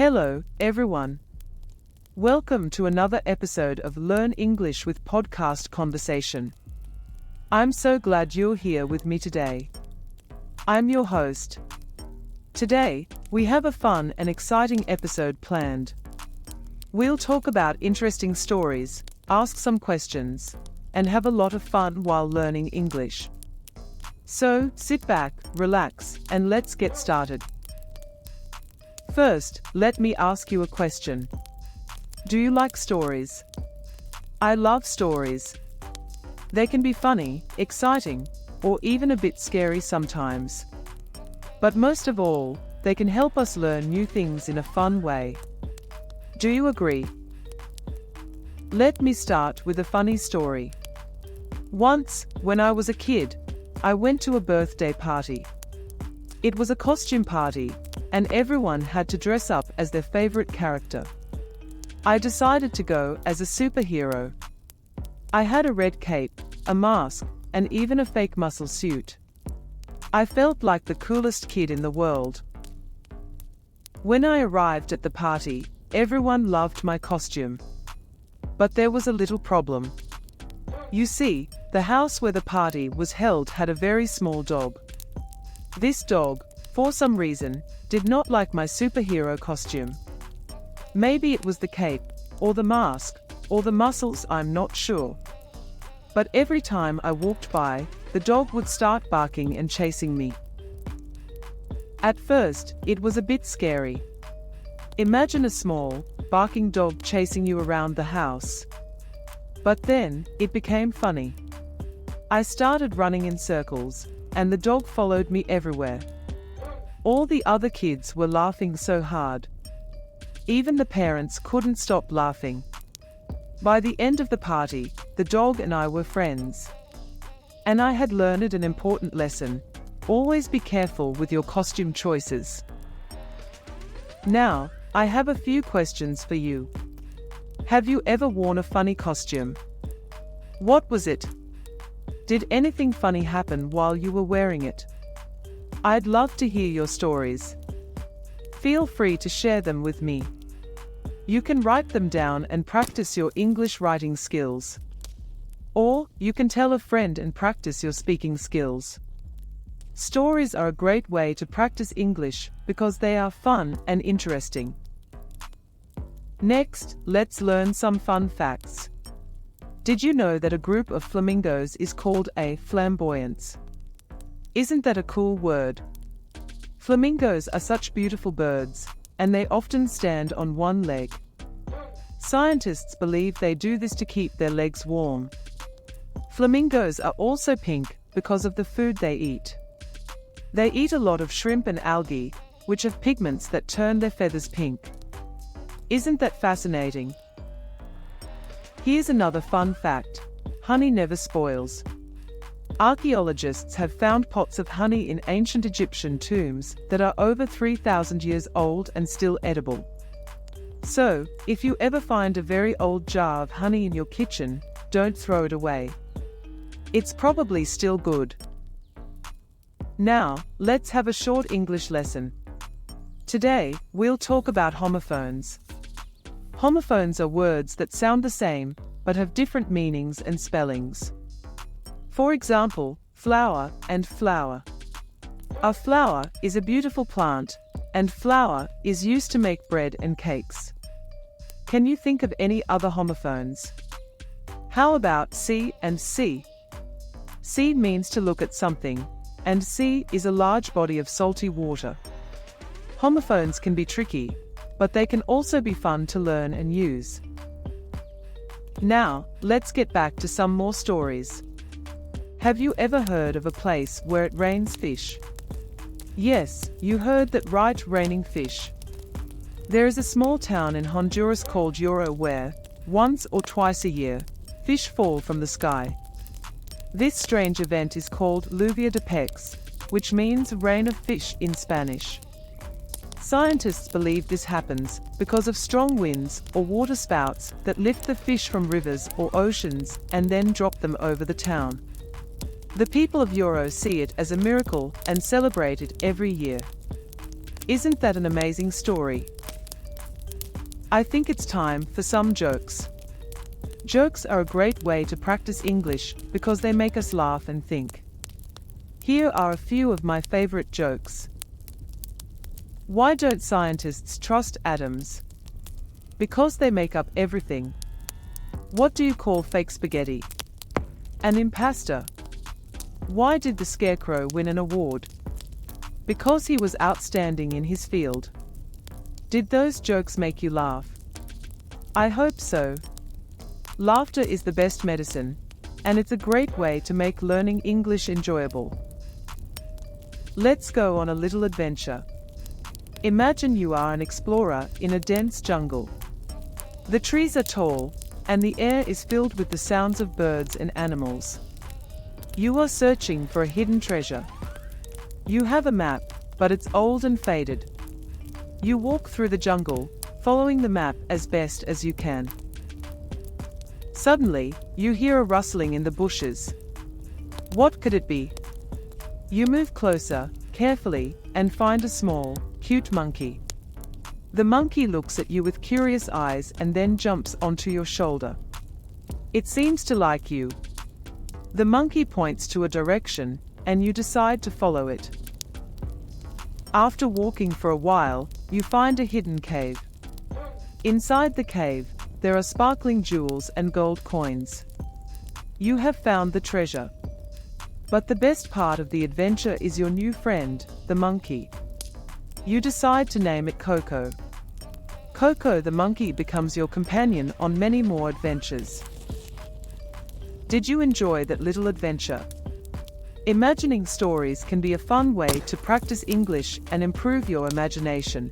Hello, everyone. Welcome to another episode of Learn English with Podcast Conversation. I'm so glad you're here with me today. I'm your host. Today, we have a fun and exciting episode planned. We'll talk about interesting stories, ask some questions, and have a lot of fun while learning English. So, sit back, relax, and let's get started. First, let me ask you a question. Do you like stories? I love stories. They can be funny, exciting, or even a bit scary sometimes. But most of all, they can help us learn new things in a fun way. Do you agree? Let me start with a funny story. Once, when I was a kid, I went to a birthday party. It was a costume party, and everyone had to dress up as their favorite character. I decided to go as a superhero. I had a red cape, a mask, and even a fake muscle suit. I felt like the coolest kid in the world. When I arrived at the party, everyone loved my costume. But there was a little problem. You see, the house where the party was held had a very small dog. This dog, for some reason, did not like my superhero costume. Maybe it was the cape, or the mask, or the muscles, I'm not sure. But every time I walked by, the dog would start barking and chasing me. At first, it was a bit scary. Imagine a small, barking dog chasing you around the house. But then, it became funny. I started running in circles, and the dog followed me everywhere. All the other kids were laughing so hard. Even the parents couldn't stop laughing. By the end of the party, the dog and I were friends. And I had learned an important lesson. Always be careful with your costume choices. Now, I have a few questions for you. Have you ever worn a funny costume? What was it? Did anything funny happen while you were wearing it? I'd love to hear your stories. Feel free to share them with me. You can write them down and practice your English writing skills. Or, you can tell a friend and practice your speaking skills. Stories are a great way to practice English because they are fun and interesting. Next, let's learn some fun facts. Did you know that a group of flamingos is called a flamboyance? Isn't that a cool word? Flamingos are such beautiful birds, and they often stand on one leg. Scientists believe they do this to keep their legs warm. Flamingos are also pink because of the food they eat. They eat a lot of shrimp and algae, which have pigments that turn their feathers pink. Isn't that fascinating? Here's another fun fact. Honey never spoils. Archaeologists have found pots of honey in ancient Egyptian tombs that are over 3,000 years old and still edible. So, if you ever find a very old jar of honey in your kitchen, don't throw it away. It's probably still good. Now, let's have a short English lesson. Today, we'll talk about homophones. Homophones are words that sound the same, but have different meanings and spellings. For example, flower and flower. A flower is a beautiful plant, and flour is used to make bread and cakes. Can you think of any other homophones? How about see and see? See means to look at something, and sea is a large body of salty water. Homophones can be tricky, but they can also be fun to learn and use. Now, let's get back to some more stories. Have you ever heard of a place where it rains fish? Yes, you heard that right, raining fish. There is a small town in Honduras called Euro where, once or twice a year, fish fall from the sky. This strange event is called lluvia de peces, which means rain of fish in Spanish. Scientists believe this happens because of strong winds or water spouts that lift the fish from rivers or oceans and then drop them over the town. The people of Euro see it as a miracle and celebrate it every year. Isn't that an amazing story? I think it's time for some jokes. Jokes are a great way to practice English because they make us laugh and think. Here are a few of my favorite jokes. Why don't scientists trust atoms? Because they make up everything. What do you call fake spaghetti? An impasto. Why did the Scarecrow win an award? Because he was outstanding in his field. Did those jokes make you laugh? I hope so. Laughter is the best medicine, and it's a great way to make learning English enjoyable. Let's go on a little adventure. Imagine you are an explorer in a dense jungle. The trees are tall, and the air is filled with the sounds of birds and animals. You are searching for a hidden treasure. You have a map, but it's old and faded. You walk through the jungle, following the map as best as you can. Suddenly, you hear a rustling in the bushes. What could it be? You move closer, carefully, and find a small, cute monkey. The monkey looks at you with curious eyes and then jumps onto your shoulder. It seems to like you. The monkey points to a direction, and you decide to follow it. After walking for a while, you find a hidden cave. Inside the cave, there are sparkling jewels and gold coins. You have found the treasure. But the best part of the adventure is your new friend, the monkey. You decide to name it Coco. Coco the monkey becomes your companion on many more adventures. Did you enjoy that little adventure? Imagining stories can be a fun way to practice English and improve your imagination.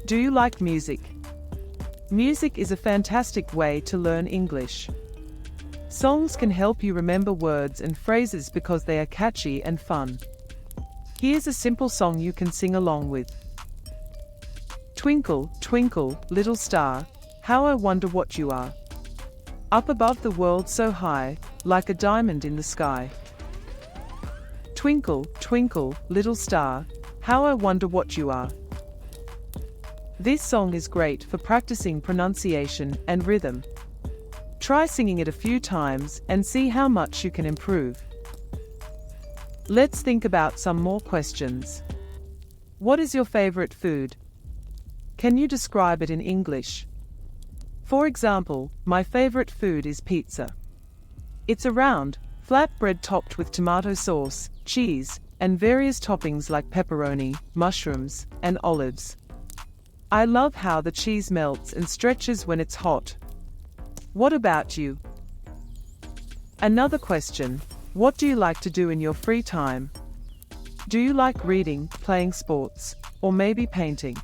Do you like music? Music is a fantastic way to learn English. Songs can help you remember words and phrases because they are catchy and fun. Here's a simple song you can sing along with. Twinkle, twinkle, little star, how I wonder what you are. Up above the world so high, like a diamond in the sky. Twinkle, twinkle, little star, how I wonder what you are. This song is great for practicing pronunciation and rhythm. Try singing it a few times and see how much you can improve. Let's think about some more questions. What is your favorite food? Can you describe it in English? For example, my favorite food is pizza. It's a round, flat bread topped with tomato sauce, cheese, and various toppings like pepperoni, mushrooms, and olives. I love how the cheese melts and stretches when it's hot. What about you? Another question, what do you like to do in your free time? Do you like reading, playing sports, or maybe painting?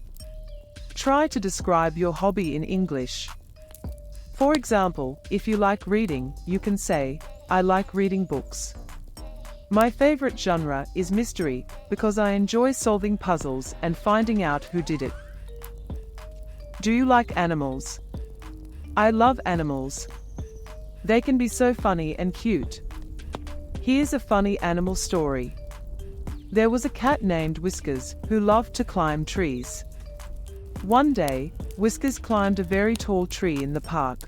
Try to describe your hobby in English. For example, if you like reading, you can say, I like reading books. My favorite genre is mystery because I enjoy solving puzzles and finding out who did it. Do you like animals? I love animals. They can be so funny and cute. Here's a funny animal story. There was a cat named Whiskers who loved to climb trees. One day, Whiskers climbed a very tall tree in the park.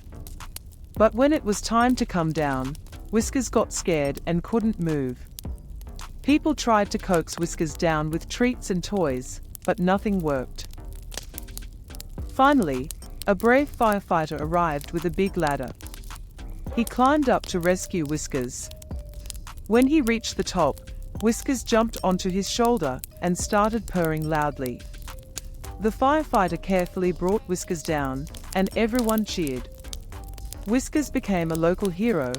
But when it was time to come down, Whiskers got scared and couldn't move. People tried to coax Whiskers down with treats and toys, but nothing worked. Finally, a brave firefighter arrived with a big ladder. He climbed up to rescue Whiskers. When he reached the top, Whiskers jumped onto his shoulder and started purring loudly. The firefighter carefully brought Whiskers down, and everyone cheered. Whiskers became a local hero,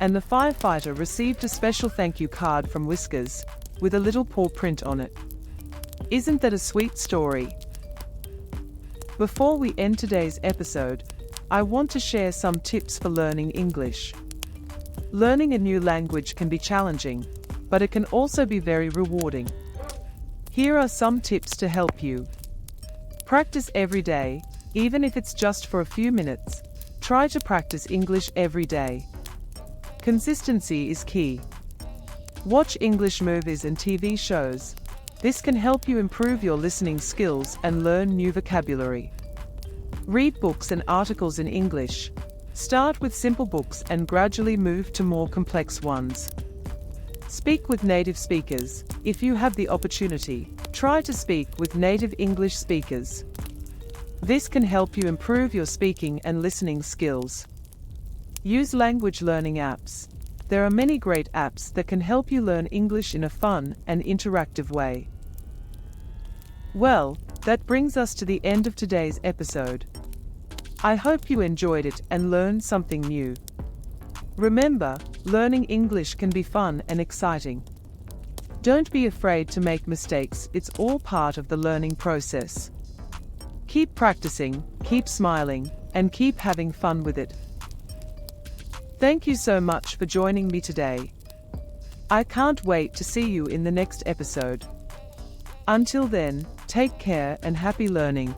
and the firefighter received a special thank you card from Whiskers, with a little paw print on it. Isn't that a sweet story? Before we end today's episode, I want to share some tips for learning English. Learning a new language can be challenging, but it can also be very rewarding. Here are some tips to help you. Practice every day, even if it's just for a few minutes. Try to practice English every day. Consistency is key. Watch English movies and TV shows. This can help you improve your listening skills and learn new vocabulary. Read books and articles in English. Start with simple books and gradually move to more complex ones. Speak with native speakers. If you have the opportunity, try to speak with native English speakers. This can help you improve your speaking and listening skills. Use language learning apps. There are many great apps that can help you learn English in a fun and interactive way. Well, that brings us to the end of today's episode. I hope you enjoyed it and learned something new. Remember, learning English can be fun and exciting. Don't be afraid to make mistakes, it's all part of the learning process. Keep practicing, keep smiling, and keep having fun with it. Thank you so much for joining me today. I can't wait to see you in the next episode. Until then, take care and happy learning.